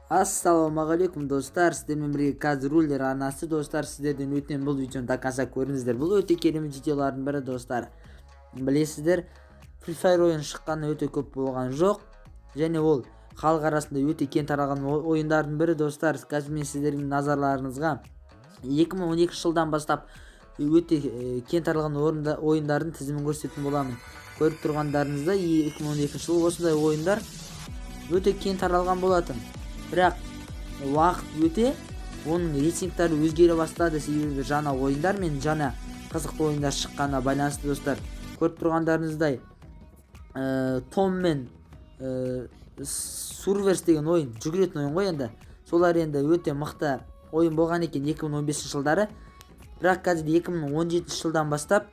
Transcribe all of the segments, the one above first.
Ассалаумағалейкум достар, сіздермен бірге қазір рулер арнасы. Достар, сіздерден өтінемін, бұл видеоны до конца көріңіздер. Бұл өте керемет видеолардың бірі достар. Білесіздер, Free Fire ойын шыққаны өте көп болған жоқ, және ол халық арасында өте кең таралған ойындардың бірі достар. Қазір мен сіздердің назарларыңызға 2012 жылдан бастап өте кең таралған ойындардың тізімін көрсететін боламын. Көріп тұрғандарыңызда 2012 жылы осындай ойындар өте кең таралған болатын. Бірақ уақыт өте оның рейтингтері өзгере бастады, себебі жаңа ойындар мен жаңа қызықты ойындар шыққанына байланысты достар. Көріп тұрғандарыңыздай Том мен Survivors деген ойын жүгіретін ойын ғой енді. Солар енді өте мықты ойын болған екен 2015 жылдары. Бірақ қазір 2017 жылдан бастап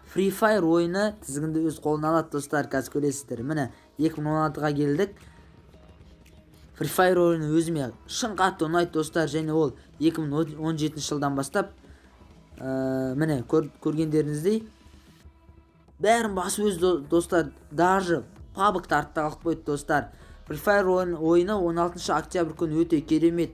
Free Fire ойыны тізгінді өз қолына алады достар. Қазір көресіздер. Міне 2016-ға келдік. Free Fire ойыны өзіме шын қатты ұнайды достар, және ол 2017 жылдан бастап міне көргендеріңіздей бәрін басы өз достар. Даже PUBG-ті артта қалып қойды достар. Free Fire ойыны 16 октябрь күні өте керемет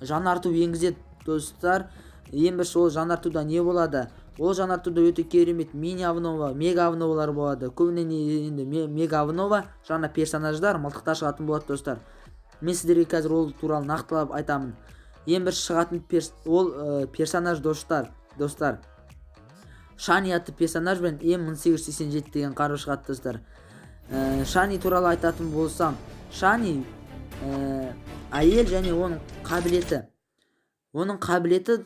жаңарту енгізеді достар. Ең бірінші ол жаңартуда не болады? Ол жаңартуда өте керемет мини-авнова, мега-авновалар болады. Көбіне енді мега-авнова жаңа персонаждар мылтықта шығатын болады достар. Мен сіздерге қазір ол туралы нақтылап айтамын. Ең бірінші шығатын ол персонаж достар. Шани атты персонаж бен М1887 деген қару шығады достар. Шани туралы айтатын болсам, Шани әйел және оның қабілеті. Оның қабілеті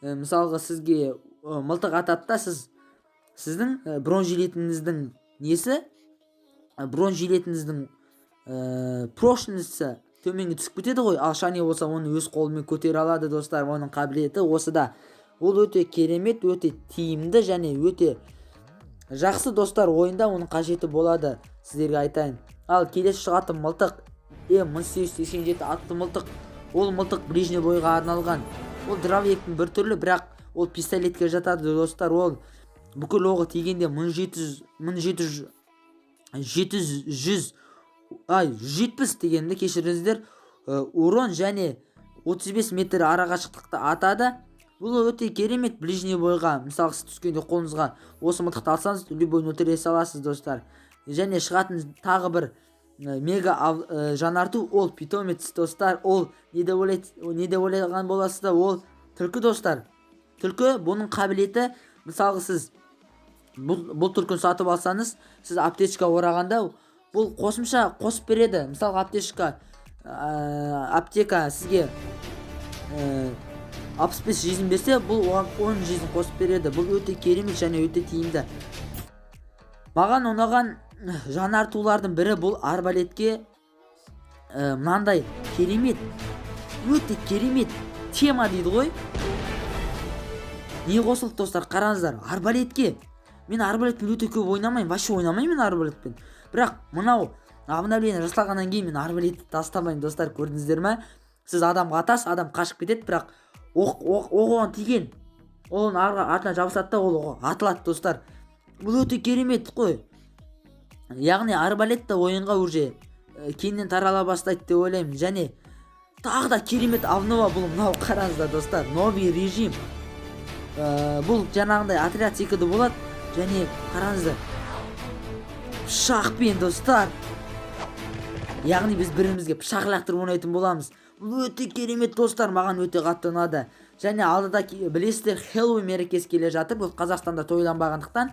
мысалға сізге мылтық ататта сіздің бронежилетіңіздің несі? Бронежилетіңіздің прошнесі төменге түсіп кетеді ғой. Ал Шани болса оны өз қолымен көтере алады достар. Оның қабілеті осыда. Ол өте керемет, өте тиімді және өте жақсы достар. Ойында оның қажеті болады, сіздерге айтайын. Ал келесі шығатын мылтық М1887 атты мылтық. Ол мылтық ближний бойға арналған. Ол дровектің бір түрлі, бірақ ол пистолетке жатады достар. Ол бүкіл оғы тигенде 170 дегенді кешіріңіздер урон және 35 метр арақашықтықты атады. Бұл өте керемет ближний бойға. Мысалы сіз түскенде қолыңызға осы мылтықты алсаңыз любой өлтіре саласыз достар. Және шығатын тағы бір мега жаңарту ол питомец достар. Ол не де ойлаған боласызда, ол түлкі достар. Түлкі бұның қабілеті, мысалы сіз бұл түлкіні сатып алсаңыз, сіз аптечка орағанда бұл қосымша қосып береді. Мысалы аптека сізге 65 жизнь берсе, бұл оған 10 жизнь қосып береді. Бұл өте керемет және өте тиімді. Маған ұнаған жаңартулардың бірі бұл арбалетке мынандай керемет, өте керемет тема дейді ғой. Не қосылды достар, қараңыздар, арбалетке. Мен арбалетпен өте көп ойнамаймын, вообще ойнамаймын мен арбалетпен. Бірақ мынау обновление жасалғаннан кейін мен арбалетті тастамаймын достар. Көрдіңіздер ме? Сіз адамға атасыз, адам қашып кетеді, бірақ оған тиген, оның артына жабысады да ол атылады достар. Бұл өте керемет қой. Яғни арбалетті ойынға уже кеңінен тарала бастайды деп ойлаймын. Және тағы да керемет авнова бұл мынау, қараңыздар достар. Новый режим. Бұл жаңағындай отряд секілді болады. Және қараңыздар, пышақпен достар. Яғни біз бірімізге пышақ лақтырып ойнайтын боламыз. Бұл өте керемет достар, маған өте қатты ұнады. Және алдыда білесіздер, Хэллоуин мерекесі келе жатыр. Бұл Қазақстанда тойланбағандықтан,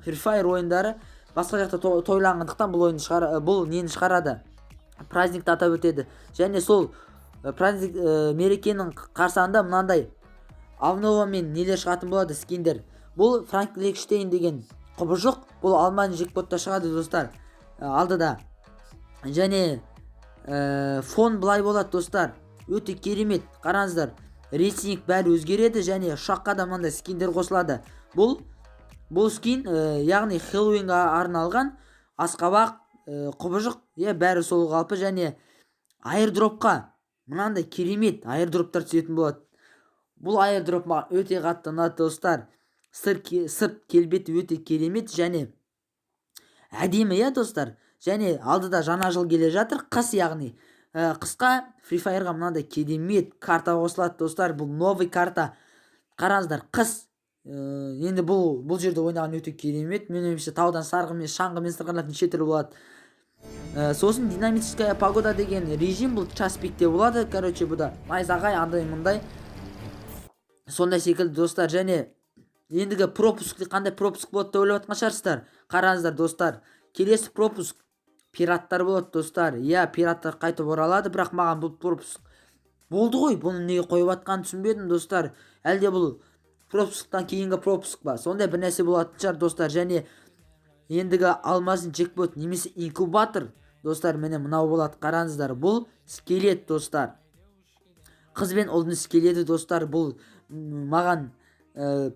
Free Fire ойындары басқа жақта тойланғандықтан бұл нені шығарады? Праздникті атап өтеді. Және сол праздник мерекенің қарсаңында мынандай авнова мен нелер шығатын болады, скиндер. Бұл Франкенштейн деген құбыжық, бұл Алман жекпотта шығады достар алдыда. Және фон былай болады достар, өте керемет. Қараңыздар, рейтинг бәрі өзгереді және ұшаққа да мынандай скиндер қосылады. Бұл скин яғни Хэллоуинға арналған асқабақ құбыжық, бәрі сол қалпы. және айрдропқа мынандай керемет айрдроптар түсетін болады. Бұл айрдроп маған өте қатты ұнады достар. Сырт келбеті өте керемет және әдемі достар. Және алдыда жаңа жыл келе жатыр, қыс, яғни Қысқа Free Fire'ға мынандай керемет карта қосылады достар. Бұл новый карта. Қараңыздар, қыс. Енді бұл жерде ойнаған өте керемет. Мен ойымша таудан сарғымен, шаңғымен сырғанайтын неше түрлі болады. Сосын динамическая погода деген режим, бұл час пикте болады. Короче, бұл да найзағай андай мындай. Сондай секілді достар. Және ендігі пропуск, қандай пропуск болады деп ойлап жатқан шығарсыздар. Қараңыздар достар, келесі пропуск пираттар болады достар. Пираттар қайтып оралады, бірақ маған бұл пропуск болды ғой. Бұны неге қойып жатқанын түсінбедім достар. Әлде бұл пропусктан кейінгі пропуск ба? Сондай бір нәрсе болатын шығар достар. Және ендігі алмазын джекпот немесе инкубатор достар, міне мынау болады. Қараңыздар, бұл скелет достар. Қыз бен ұлдың скелеті достар. Бұл маған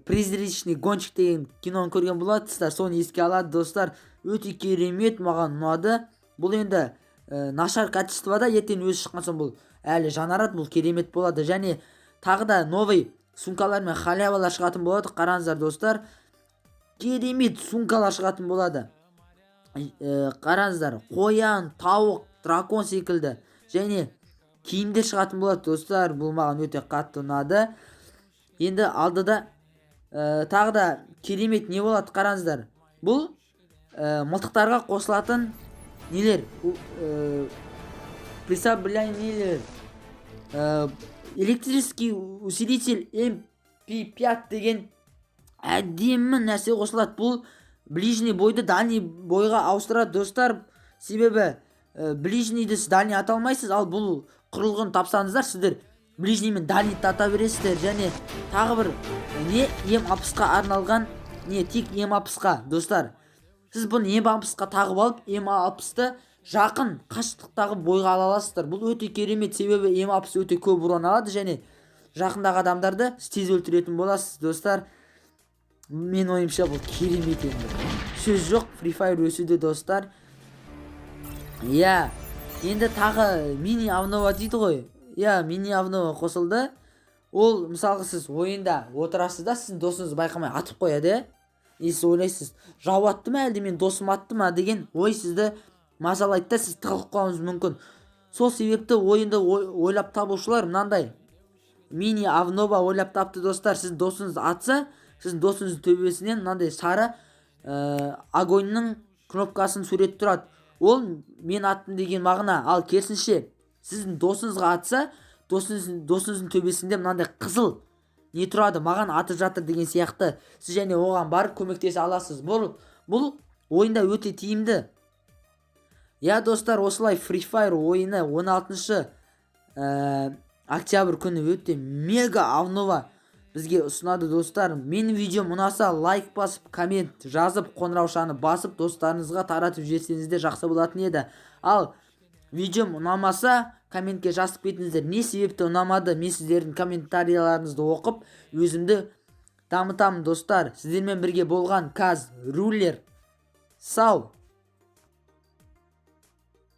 призрачный гонщик деген киноны көрген болатсыздар, соны еске алады достар. Өте керемет, маған ұнады. Бұл енді нашар качествода, ертең өзі шыққан соң бұл әлі жанарады, бұл керемет болады. Және тағы да новый сумкалар мен халявалар шығатын болады. Қараңыздар достар, керемет сумкалар шығатын болады. Қараңыздар, қоян, тауық, дракон секілді және киімдер шығатын болады достар. Бұл маған өте қатты ұнады. Енді алдыда тағы да керемет не болады, қараңыздар. Бұл мылтықтарға қосылатын нелер, приспособлениелер, электрический усилитель MP5 деген әдемі нәрсе қосылады. Бұл ближний бойды дальний бойға ауыстырады достар. Себебі ближнийді сіз дальний ата алмайсыз, ал бұл құрылғыны тапсаңыздар сіздер ближний мен дальний ата бересіздер. Және тағы бір не М60-қа арналған, не тек М60-қа достар. Сіз бұны М60-қа тағып алып, М60-ты жақын қашықтықтағы бойға ала аласыздар. Бұл өте керемет, себебі М60 өте көп урон алады және жақындағы адамдарды тез өлтіретін боласыз достар. Мен ойымша бұл керемет енді. Сөз жоқ, Free Fire өсуде достар. Енді тағы мини авнова дейді ғой. Мини авнова қосылды. Ол мысалғы сіз ойында отырасыз да, сіздің досыңыз байқамай атып қояды. Сіз ойлайсыз, жау атты ма әлде мен досым атты ма деген ой сізді мазалайды да, сіз тығылып қалуыңыз мүмкін. Сол себепті ойынды ойлап табушылар мынандай мини авнова ойлап тапты достар. Сіздің досыңыз атса, сіздің досыңыздың төбесінен мынандай сары огоньның кнопкасын сурет тұрады. Ол мен аттым деген мағына. Ал керісінше сіздің досыңызға атса, досыңыздың төбесінде мынандай қызыл не тұрады, маған атып жатыр деген сияқты. Сіз және оған барып көмектесе аласыз. Бұл ойында өте тиімді. Достар, осылай Free Fire ойыны 16 октябрь күні өте мега авнова бізге ұсынады достар. Менің видеом ұнаса лайк басып, коммент жазып, қоңыраушаны басып достарыңызға таратып жіберсеңіздер жақсы болатын еді. Ал видеом ұнамаса комментке жазып кетіңіздер. Не себепті ұнамады? Мен сіздердің комментарияларыңызды оқып өзімді дамытамын достар. Сіздермен бірге болған Каз Рулер. Сау.